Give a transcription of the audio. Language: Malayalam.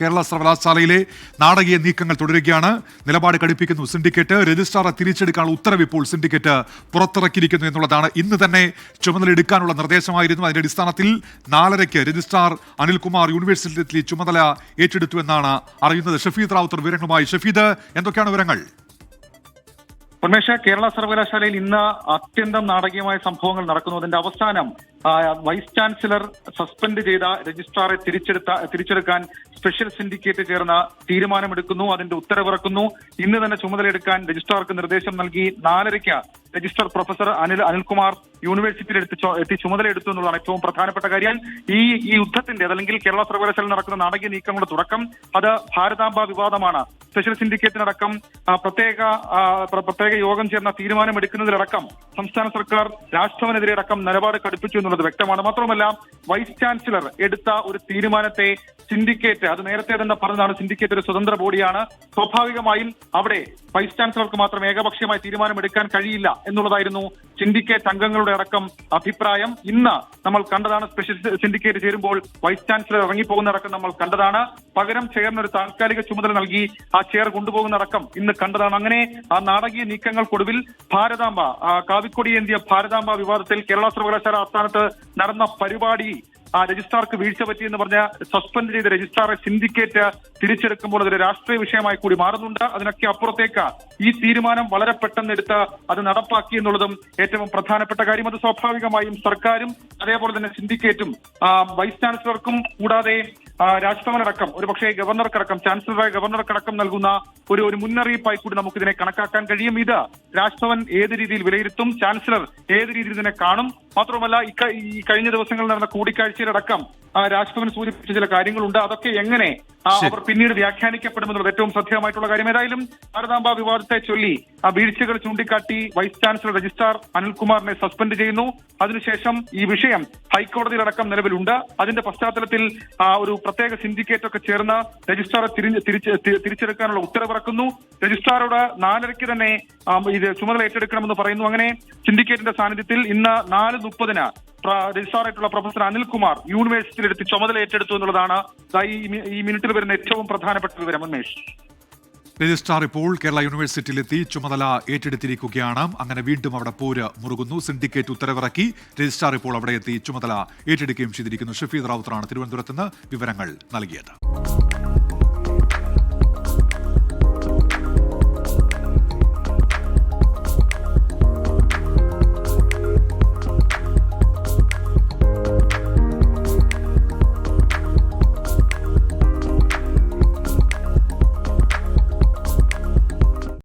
കേരള സർവകലാശാലയിലെ നാടകീയ നീക്കങ്ങൾ തുടരുകയാണ്. നിലപാട് കടുപ്പിക്കുന്നു സിൻഡിക്കേറ്റ്. രജിസ്ട്രാറെ തിരിച്ചെടുക്കാനുള്ള ഉത്തരവ് ഇപ്പോൾ സിൻഡിക്കേറ്റ് പുറത്തിറക്കിയിരിക്കുന്നു എന്നുള്ളതാണ്. ഇന്ന് തന്നെ ചുമതലയെടുക്കാനുള്ള നിർദ്ദേശമായിരുന്നു. അതിന്റെ അടിസ്ഥാനത്തിൽ 4:30 രജിസ്ട്രാർ അനിൽകുമാർ യൂണിവേഴ്സിറ്റി ചുമതല ഏറ്റെടുത്തു എന്നാണ് അറിയുന്നത്. ഷഫീദ് റാവുത്തർ വിവരങ്ങളുമായി. ഷഫീദ്, എന്തൊക്കെയാണ് വിവരങ്ങൾ? ഉന്മേഷ, കേരള സർവകലാശാലയിൽ ഇന്ന് അത്യന്തം നാടകീയമായ സംഭവങ്ങൾ നടക്കുന്നു. അതിന്റെ അവസാനം വൈസ് ചാൻസലർ സസ്പെൻഡ് ചെയ്ത രജിസ്ട്രാറെ തിരിച്ചെടുക്കാൻ സ്പെഷ്യൽ സിൻഡിക്കേറ്റ് ചേർന്ന് തീരുമാനമെടുക്കുന്നു. അതിന്റെ ഉത്തരവിറക്കുന്നു. ഇന്ന് തന്നെ ചുമതലയെടുക്കാൻ രജിസ്ട്രാർക്ക് നിർദ്ദേശം നൽകി 4:30 രജിസ്ട്രാർ പ്രൊഫസർ അനിൽകുമാർ യൂണിവേഴ്സിറ്റിയിൽ എത്തി ചുമതലയെടുത്തു എന്നുള്ളതാണ് ഏറ്റവും പ്രധാനപ്പെട്ട കാര്യം. ഈ യുദ്ധത്തിന്റെ അതല്ലെങ്കിൽ കേരള സർവകലാശാലയിൽ നടക്കുന്ന നാടകീയ നീക്കങ്ങളുടെ തുടക്കം അത് ഭാരതാംബ വിവാദമാണ്. സ്പെഷ്യൽ സിൻഡിക്കേറ്റിനടക്കം പ്രത്യേക യോഗം ചേർന്ന തീരുമാനമെടുക്കുന്നതിലടക്കം സംസ്ഥാന സർക്കാർ രാജ്ഭവനെതിരെ അടക്കം നിലപാട് കടുപ്പിച്ചു എന്നുള്ളത് വ്യക്തമാണ്. മാത്രമല്ല, വൈസ് ചാൻസലർ എടുത്ത ഒരു തീരുമാനത്തെ സിൻഡിക്കേറ്റ്, അത് നേരത്തെ തന്നെ പറഞ്ഞതാണ്, സിൻഡിക്കേറ്റ് ഒരു സ്വതന്ത്ര ബോഡിയാണ്. സ്വാഭാവികമായും അവിടെ വൈസ് ചാൻസലർക്ക് മാത്രം ഏകപക്ഷീയമായി തീരുമാനമെടുക്കാൻ കഴിയില്ല എന്നുള്ളതായിരുന്നു സിൻഡിക്കേറ്റ് അംഗങ്ങളുടെ അടക്കം അഭിപ്രായം. ഇന്ന് നമ്മൾ കണ്ടതാണ്, സ്പെഷ്യൽ സിൻഡിക്കേറ്റ് ചേരുമ്പോൾ വൈസ് ചാൻസലർ ഇറങ്ങിപ്പോകുന്നതടക്കം നമ്മൾ കണ്ടതാണ്. പകരം ചെയറിന് ഒരു താൽക്കാലിക ചുമതല നൽകി ആ ചെയർ കൊണ്ടുപോകുന്നതടക്കം ഇന്ന് കണ്ടതാണ്. അങ്ങനെ ആ നാടകീയ നീക്കങ്ങൾക്കൊടുവിൽ ഭാരതാംബ കാവിക്കൊടി ഏന്തിയ ഭാരതാംബ വിവാദത്തിൽ കേരള സർവകലാശാല ആസ്ഥാനത്ത് നടന്ന പരിപാടി രജിസ്ട്രാർക്ക് വീഴ്ച പറ്റിയെന്ന് പറഞ്ഞ സസ്പെൻഡ് ചെയ്ത രജിസ്ട്രാറെ സിൻഡിക്കേറ്റ് തിരിച്ചെടുക്കുമ്പോൾ അതൊരു രാഷ്ട്രീയ വിഷയമായി കൂടി മാറുന്നുണ്ട്. അതിനൊക്കെ അപ്പുറത്തേക്ക് ഈ തീരുമാനം വളരെ പെട്ടെന്ന് എടുത്ത് അത് നടപ്പാക്കി എന്നുള്ളതും ഏറ്റവും പ്രധാനപ്പെട്ട കാര്യം. അത് സ്വാഭാവികമായും സർക്കാരും അതേപോലെ തന്നെ സിൻഡിക്കേറ്റും വൈസ് ചാൻസലർക്കും കൂടാതെ രാജ്ഭവനടക്കം ഒരുപക്ഷെ ഗവർണർക്കടക്കം ചാൻസലറായ ഗവർണർക്കടക്കം നൽകുന്ന ഒരു മുന്നറിയിപ്പായി കൂടി നമുക്കിതിനെ കണക്കാക്കാൻ കഴിയും. ഇത് രാജ്ഭവൻ ഏത് രീതിയിൽ വിലയിരുത്തും, ചാൻസലർ ഏത് രീതിയിൽ ഇതിനെ കാണും, മാത്രമല്ല ഈ കഴിഞ്ഞ ദിവസങ്ങളിൽ നടന്ന കൂടിക്കാഴ്ചയിലടക്കം രാജ്ഭവൻ സൂചിപ്പിച്ച ചില കാര്യങ്ങളുണ്ട്. അതൊക്കെ എങ്ങനെ അവർ പിന്നീട് വ്യാഖ്യാനിക്കപ്പെടുമെന്നുള്ളത് ഏറ്റവും ശ്രദ്ധേയമായിട്ടുള്ള കാര്യം. ഏതായാലും ഭാരതാംബ വിവാദത്തെ ചൊല്ലി വീഴ്ചകൾ ചൂണ്ടിക്കാട്ടി വൈസ് ചാൻസലർ രജിസ്ട്രാർ അനിൽകുമാറിനെ സസ്പെൻഡ് ചെയ്യുന്നു. അതിനുശേഷം ഈ വിഷയം ഹൈക്കോടതിയിലടക്കം നിലവിലുണ്ട്. അതിന്റെ പശ്ചാത്തലത്തിൽ ഒരു പ്രത്യേക സിൻഡിക്കേറ്റ് ഒക്കെ ചേർന്ന് രജിസ്ട്രാറെ തിരിച്ചെടുക്കാനുള്ള ഉത്തരവിറക്കുന്നു. രജിസ്ട്രാറോട് 4:30 തന്നെ ഇത് ചുമതല ഏറ്റെടുക്കണമെന്ന് പറയുന്നു. അങ്ങനെ സിൻഡിക്കേറ്റിന്റെ സാന്നിധ്യത്തിൽ ഇന്ന് 4:30 രജിസ്ട്രാറായിട്ടുള്ള പ്രൊഫസർ അനിൽകുമാർ യൂണിവേഴ്സിറ്റിയിലെടുത്ത് ചുമതല ഏറ്റെടുത്തു എന്നുള്ളതാണ് ഈ മിനിറ്റിൽ വരുന്ന ഏറ്റവും പ്രധാനപ്പെട്ട വിവരം. ഉന്മേഷ്, രജിസ്ട്രാർ ഇപ്പോൾ കേരള യൂണിവേഴ്സിറ്റിയിലെത്തി ചുമതല ഏറ്റെടുത്തിരിക്കുകയാണ്. അങ്ങനെ വീണ്ടും അവിടെ പോര് മുറുകുന്നു. സിൻഡിക്കേറ്റ് ഉത്തരവിറക്കി. രജിസ്ട്രാർ ഇപ്പോൾ അവിടെ എത്തി ചുമതല ഏറ്റെടുക്കുകയും ചെയ്തിരിക്കുന്നു. ഷഫീദ് റാവുത്തറാണ് തിരുവനന്തപുരത്ത് നിന്ന് വിവരങ്ങൾ നൽകിയത്.